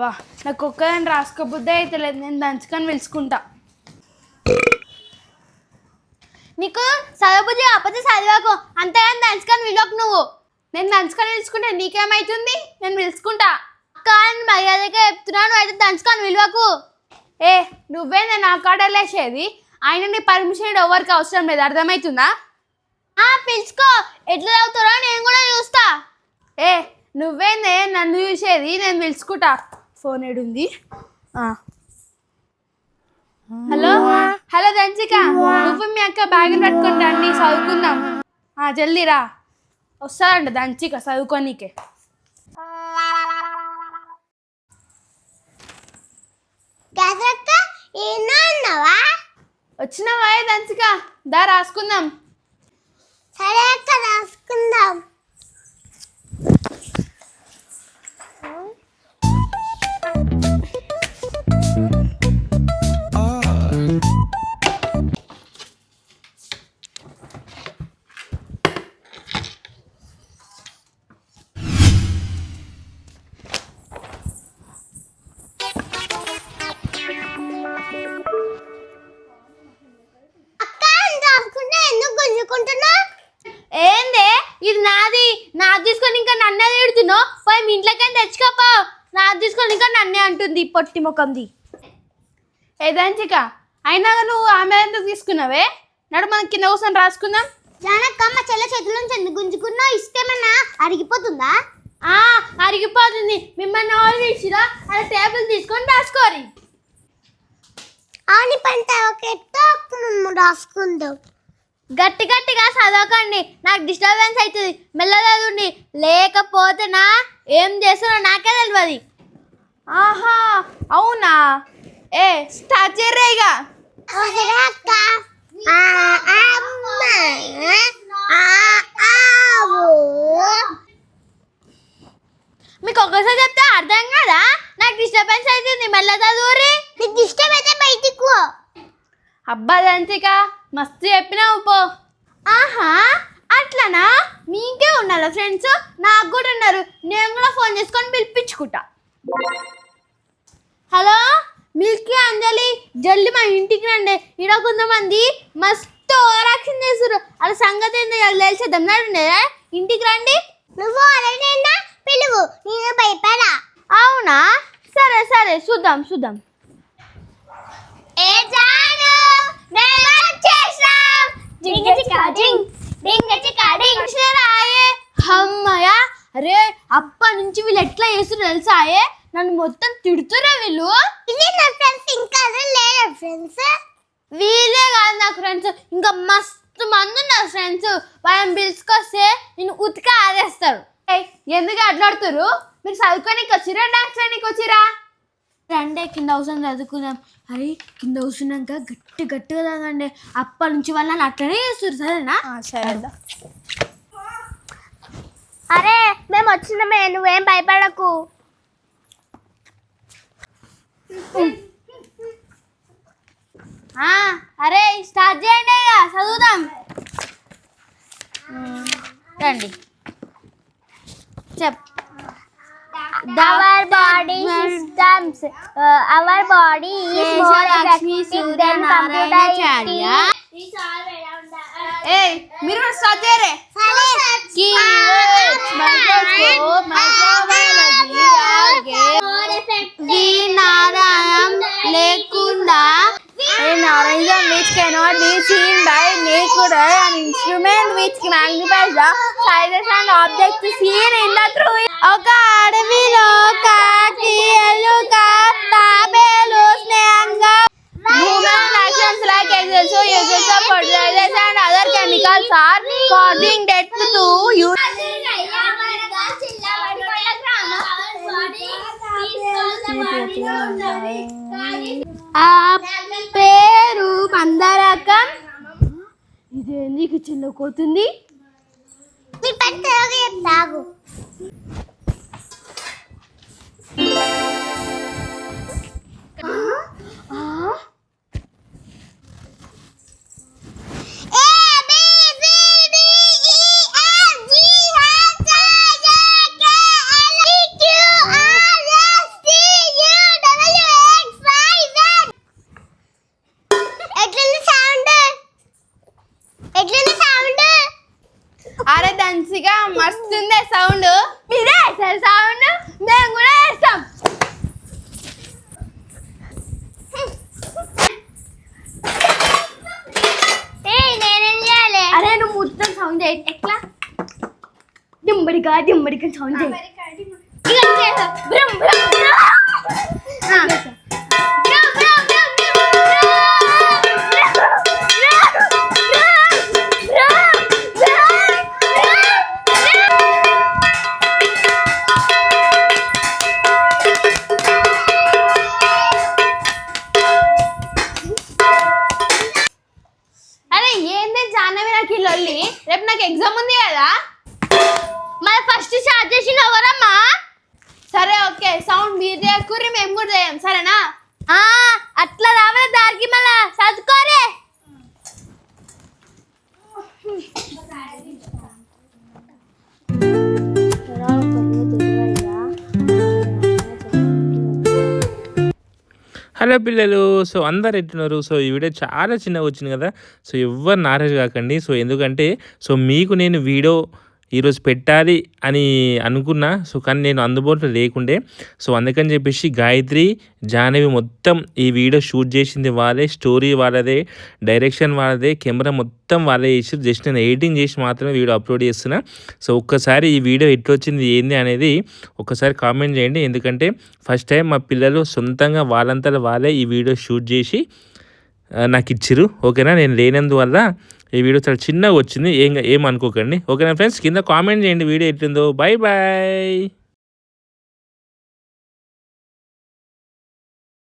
అబ్బా నాకు ఒక్కదాన్ని రాసుకోబుద్దే అయితే లేదు. నేను దంచుకొని పిలుచుకుంటా. నీకు చదవబుద్ధి కాకపోతే చదివాకు, అంతేగాని దంచుకొని విలువకు నువ్వు. నేను దంచుకొని పిలుచుకుంటే నీకేమవుతుంది? నేను పిలుచుకుంటా. అక్క అని మర్యాదగా చెప్తున్నాను, అయితే దంచుకొని విలువకు. నువ్వేందే నా కాడలేసేది? ఆయన నీ పర్మిషన్ ఎవరికి అవసరం లేదు, అర్థమవుతుందా? పిలుచుకో, ఎట్లా చదువుతారో నేను కూడా చూస్తా. నువ్వేందే నన్ను చూసేది? నేను పిలుచుకుంటా. ఫోన్ ఏడుంది? హలో హలో దంచిక, నువ్వు మీ అక్క బ్యాగులు పట్టుకొని రండి, చదువుకుందాం. జల్దీ రా. వస్తాదంట దంచిక చదువుకోనీకే. వచ్చినావా దంచిక? దా రాసుకుందాం. సరే అక్క, రాసుకుందాం. ఏందే ఇది? నాది తీసుకొని ఇంకా నన్నే తిడుతున్నావు. పోయి మీ ఇంట్లోకైనా తెచ్చుకోపో. నాది తీసుకొని ఇంకా నన్నే అంటుంది పొట్టి ముఖంది. దంచిక, అయినా నువ్వు ఆమె ఎందుకు తీసుకున్నావే? నడు మనం కింద కూర్చొని రాసుకుందాం. జానకమ్మ చెల్ల చేతుల నుంచి ఎందుకు గుంజుకున్నా? ఇష్టమన్నా అరిగిపోతుందా? అరిగిపోతుంది. మిమ్మల్ని ఆర్డర్ ఇచ్చిరా, అలా టేబుల్ తీసుకొని రాసుకోరి. అవుని పంట రాసుకుందాం. గట్టి గట్టిగా చదవకండి, నాకు డిస్టర్బెన్స్ అవుతుంది. మెల్ల చదవండి, లేకపోతే నా ఏం చేస్తానో నాకే తెలియదు. ఆహా అవునా? స్టార్ట్ చేయరేగా. మీకు ఒకసారి చెప్తే అర్థం కదా? నాకు డిస్టర్బెన్స్ అవుతుంది, మెల్ల చదువురి. నీకు ఇష్టం అయితే బయటికి. అబ్బా దంచిక, మస్తు చెప్పినావు పో. ఆహా అట్లనా? మీకే ఉన్నారా ఫ్రెండ్స్? నాకు కూడా ఉన్నారు. నేను కూడా ఫోన్ చేసుకొని పిలిపించుకుంటా. హలో మిల్కీ, అంజలి, జల్ది మా ఇంటికి రండి. ఇక్కడ కొంతమంది మస్తు ఓవరాక్షన్ చేస్తారు. అలా సంగతి ఏందో తెలిసేద్దాం. నడుండేదా? ఇంటికి రండి. నువ్వు అలా పిలువు, నేను భయపడా. అవునా? సరే సరే, చూద్దాం. అమ్మయ్యా, అరే అప్పటి నుంచి వీళ్ళు ఎట్లా చేస్తున్నారు తెలుసా? నన్ను మొత్తం తిడుతురా వీళ్ళు. వీళ్ళే కాదు నాకు ఫ్రెండ్స్, ఇంకా మస్తు మంది ఉన్నారు ఫ్రెండ్స్. వాళ్ళని పిలుచుకొస్తే నేను ఉతిక ఆదేస్తారు. ఎందుకు అట్లాడుతురు? మీరు చదువుకోనికి వచ్చిరా, డాన్స్ చేయడానికి వచ్చిరా? రండే కింద కూర్చొని చదువుకుందాం. అరే కింద కూర్చున్నాక గట్టిగా చదవండి. అప్పటి నుంచి వాళ్ళని అట్లనే చేస్తారు. సరేనా? సరే. అరే మేము వచ్చినామే, నువ్వేం భయపడకు. అరే స్టార్ట్ చేయండి, ఇక చదువుదాం. రండి చెప్. Our body systems, our body is more effective than computer. మీరు స్టార్ట్ చేయరే. లేకుండా nationalism which cannot be seen by nature, an instrument which magnifies the sizes and objects seen in the through. ఒక అడవిలో కాకి ఎలుక తాబేలు స్నేహంగా human actions like excessive uses of fertilizers and other chemicals are causing death to you. ఆ పేరు మందరకం. ఇదేందుకు చిన్నకోతుంది? అరే దంచిగా మస్తుంది సౌండ్. మీరే వేస్తారు సౌండ్, మేము కూడా వేస్తాం. నేనేం చేయాలి? అరే నువ్వు మొత్తం సౌండ్ చేయి. ఎట్లా డింబడిగా డింబడిగా సౌండ్ చేయి. అరే ఏంది జాహ్నవి నాకు ఈ లొల్లి? రేపు నాకు ఎగ్జామ్ ఉంది కదా. మరి ఫస్ట్ స్టార్ట్ చేసిన ఎవరమ్మా? సరే ఓకే, సౌండ్ మీరు చేయకూరి మేము కూడా చేయం, సరేనా? అట్లా రావాలి దారికి మళ్ళా చదువుకోరే. హలో పిల్లలు, సో అందరు ఎట్టున్నారు. సో ఈ వీడియో చాలా చిన్నగా వచ్చింది కదా. సో ఎవ్వరు నారాజు కాకండి. సో ఎందుకంటే సో మీకు నేను వీడియో ఈరోజు పెట్టాలి అని అనుకున్నా. సో కానీ నేను అందుబాటులో లేకుండే. సో అందుకని చెప్పేసి గాయత్రి, జాహ్నవి మొత్తం ఈ వీడియో షూట్ చేసింది వాళ్ళే, స్టోరీ వాళ్ళదే, డైరెక్షన్ వాళ్ళదే, కెమెరా మొత్తం వాళ్ళే చేసి, జస్ట్ నేను ఎడిటింగ్ చేసి మాత్రమే వీడియో అప్లోడ్ చేస్తున్నా. సో ఒక్కసారి ఈ వీడియో ఎట్లొచ్చింది ఏంది అనేది ఒక్కసారి కామెంట్ చేయండి. ఎందుకంటే ఫస్ట్ టైం మా పిల్లలు సొంతంగా వాళ్ళంతా వాళ్ళే ఈ వీడియో షూట్ చేసి నాకు ఇచ్చిర్రు. ఓకేనా, నేను లేనందువల్ల ఈ వీడియో చాలా చిన్నగా వచ్చింది. ఏమనుకోకండి. ఓకేనా ఫ్రెండ్స్, కింద కామెంట్ చేయండి వీడియో ఎట్లుందో. Bye bye.